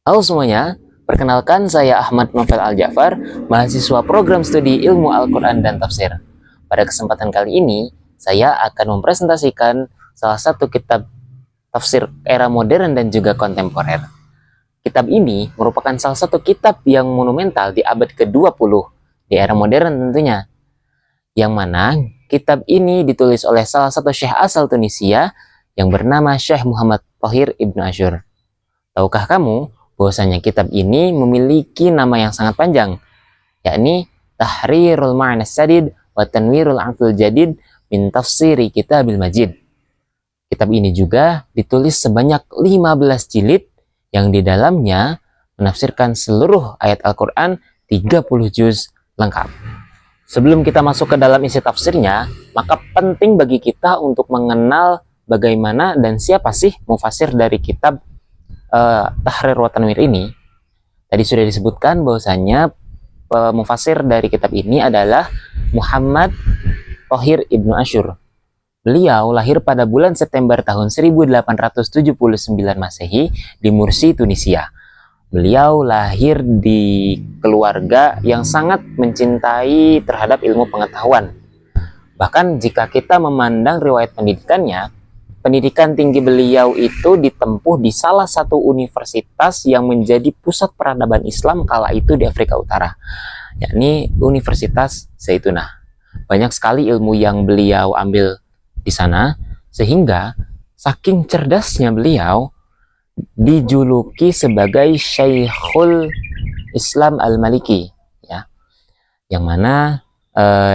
Halo semuanya, perkenalkan saya Ahmad Novel Al-Ja'far, mahasiswa program studi Ilmu Al-Quran dan Tafsir. Pada kesempatan kali ini, saya akan mempresentasikan salah satu kitab tafsir era modern dan juga kontemporer. Kitab ini merupakan salah satu kitab yang monumental di abad ke-20, di era modern tentunya. Yang mana kitab ini ditulis oleh salah satu syekh asal Tunisia yang bernama Syekh Muhammad Thohir Ibnu Asyur. Tahukah kamu bahwasanya kitab ini memiliki nama yang sangat panjang, yakni Tahrirul Ma'na Sadid wa Tanwirul Aql Jadid min Tafsiri Kitabil Majid. Kitab ini juga ditulis sebanyak 15 jilid yang di dalamnya menafsirkan seluruh ayat Al-Quran 30 juz lengkap. Sebelum kita masuk ke dalam isi tafsirnya, maka penting bagi kita untuk mengenal bagaimana dan siapa sih mufasir dari kitab Tahrir wa Tanwir ini. Tadi sudah disebutkan bahwasanya mufasir dari kitab ini adalah Muhammad Thohir Ibnu Asyur. Beliau lahir pada bulan September tahun 1879 Masehi di Mursi, Tunisia. Beliau lahir di keluarga yang sangat mencintai terhadap ilmu pengetahuan. Bahkan jika kita memandang riwayat pendidikannya, pendidikan tinggi beliau itu ditempuh di salah satu universitas yang menjadi pusat peradaban Islam kala itu di Afrika Utara, yakni Universitas Zaitunah. Banyak sekali ilmu yang beliau ambil di sana, sehingga saking cerdasnya beliau dijuluki sebagai Syekhul Islam Al-Maliki, ya. Yang mana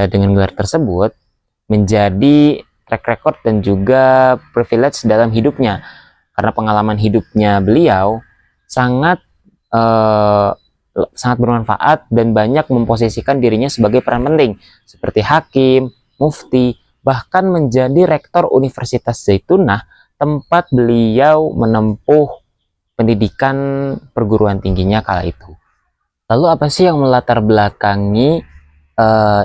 dengan gelar tersebut menjadi track record dan juga privilege dalam hidupnya, karena pengalaman hidupnya beliau sangat bermanfaat dan banyak memposisikan dirinya sebagai peran penting seperti hakim, mufti, bahkan menjadi rektor Universitas Zaitunah tempat beliau menempuh pendidikan perguruan tingginya kala itu. Lalu apa sih yang melatar belakangi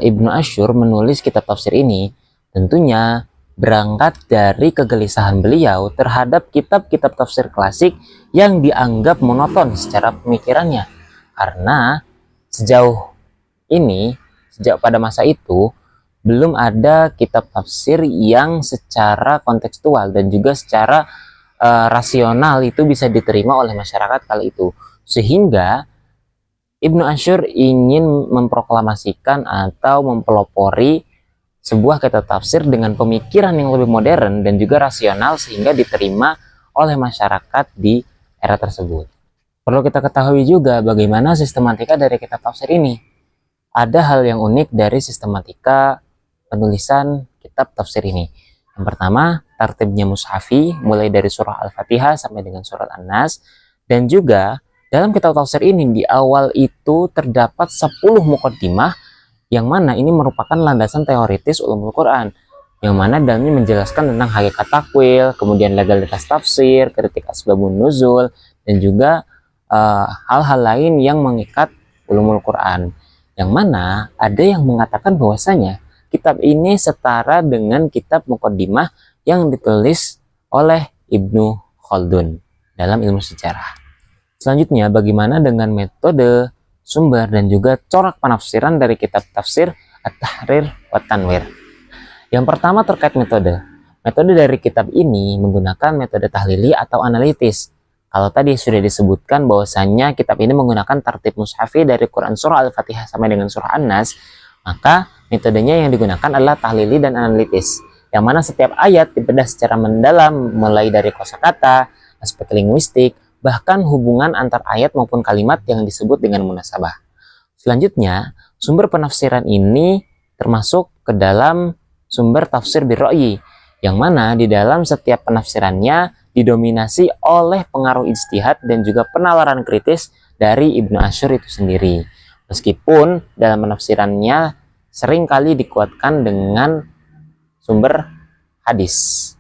Ibnu Asyur menulis kitab tafsir ini? Tentunya berangkat dari kegelisahan beliau terhadap kitab-kitab tafsir klasik yang dianggap monoton secara pemikirannya. Karena sejak pada masa itu, belum ada kitab tafsir yang secara kontekstual dan juga secara rasional itu bisa diterima oleh masyarakat kala itu. Sehingga Ibnu Asyur ingin memproklamasikan atau mempelopori sebuah kitab tafsir dengan pemikiran yang lebih modern dan juga rasional sehingga diterima oleh masyarakat di era tersebut. Perlu kita ketahui juga bagaimana sistematika dari kitab tafsir ini. Ada hal yang unik dari sistematika penulisan kitab tafsir ini. Yang pertama, tartibnya mushafi, mulai dari surah Al-Fatihah sampai dengan surat An-Nas. Dan juga dalam kitab tafsir ini di awal itu terdapat 10 muqaddimah, yang mana ini merupakan landasan teoritis ulumul Quran, yang mana dalamnya menjelaskan tentang hakikat takwil, kemudian legalitas tafsir, kritik asbabun nuzul, dan juga hal-hal lain yang mengikat ulumul Quran. Yang mana ada yang mengatakan bahwasanya kitab ini setara dengan kitab muqaddimah yang ditulis oleh Ibnu Khaldun dalam ilmu sejarah. Selanjutnya, bagaimana dengan metode, sumber, dan juga corak penafsiran dari kitab tafsir At-Tahrir wa Tanwir? Yang pertama terkait metode. Metode dari kitab ini menggunakan metode tahlili atau analitis. Kalau tadi sudah disebutkan bahwasanya kitab ini menggunakan tartib mushafi dari Quran surah Al-Fatihah sampai dengan surah An-Nas, maka metodenya yang digunakan adalah tahlili dan analitis, yang mana setiap ayat dibedah secara mendalam mulai dari kosakata, aspek linguistik, bahkan hubungan antar ayat maupun kalimat yang disebut dengan munasabah. Selanjutnya, sumber penafsiran ini termasuk ke dalam sumber tafsir birra'yi, yang mana di dalam setiap penafsirannya didominasi oleh pengaruh ijtihad dan juga penalaran kritis dari Ibnu Asyur itu sendiri. Meskipun dalam penafsirannya seringkali dikuatkan dengan sumber hadis.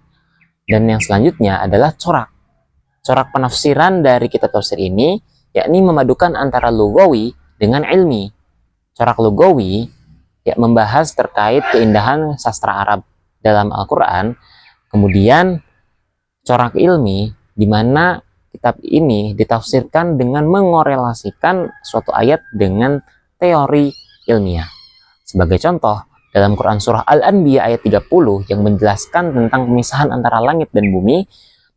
Dan yang selanjutnya adalah corak. Corak penafsiran dari kitab tafsir ini yakni memadukan antara lugawi dengan ilmi. Corak lugawi membahas terkait keindahan sastra Arab dalam Al-Quran. Kemudian corak ilmi di mana kitab ini ditafsirkan dengan mengorelasikan suatu ayat dengan teori ilmiah. Sebagai contoh, dalam Quran Surah Al-Anbiya ayat 30 yang menjelaskan tentang pemisahan antara langit dan bumi,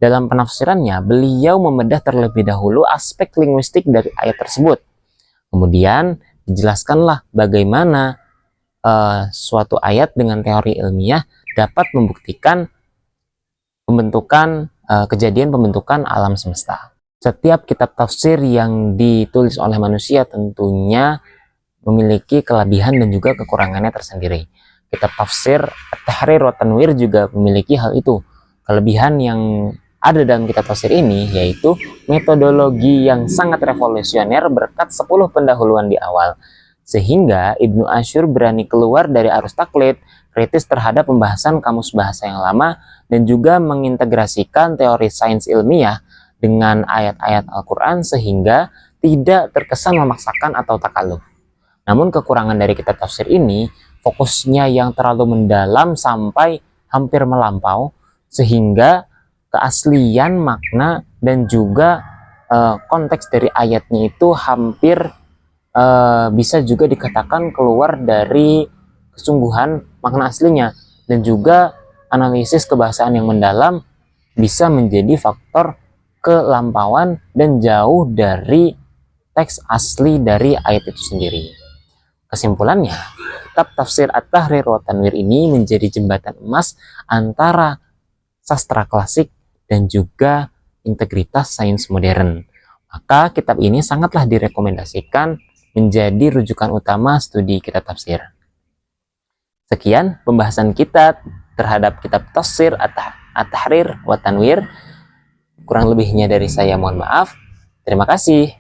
dalam penafsirannya beliau membedah terlebih dahulu aspek linguistik dari ayat tersebut. Kemudian dijelaskanlah bagaimana suatu ayat dengan teori ilmiah dapat membuktikan kejadian pembentukan alam semesta. Setiap kitab tafsir yang ditulis oleh manusia tentunya memiliki kelebihan dan juga kekurangannya tersendiri. Kitab tafsir At-Tahrir wa Tanwir juga memiliki hal itu. Kelebihan yang ada dalam kitab tafsir ini yaitu metodologi yang sangat revolusioner berkat 10 pendahuluan di awal. Sehingga Ibnu Asyur berani keluar dari arus taklid, kritis terhadap pembahasan kamus bahasa yang lama, dan juga mengintegrasikan teori sains ilmiah dengan ayat-ayat Al-Quran sehingga tidak terkesan memaksakan atau takaluf. Namun kekurangan dari kitab tafsir ini, fokusnya yang terlalu mendalam sampai hampir melampau, sehingga keaslian makna dan juga konteks dari ayatnya itu hampir bisa juga dikatakan keluar dari kesungguhan makna aslinya, dan juga analisis kebahasaan yang mendalam bisa menjadi faktor kelampauan dan jauh dari teks asli dari ayat itu sendiri. Kesimpulannya, kitab tafsir At-Tahrir wa Tanwir ini menjadi jembatan emas antara sastra klasik dan juga integritas sains modern. Maka kitab ini sangatlah direkomendasikan menjadi rujukan utama studi kitab tafsir. Sekian pembahasan kita terhadap kitab tafsir At-Tahrir wa Tanwir. Kurang lebihnya dari saya mohon maaf. Terima kasih.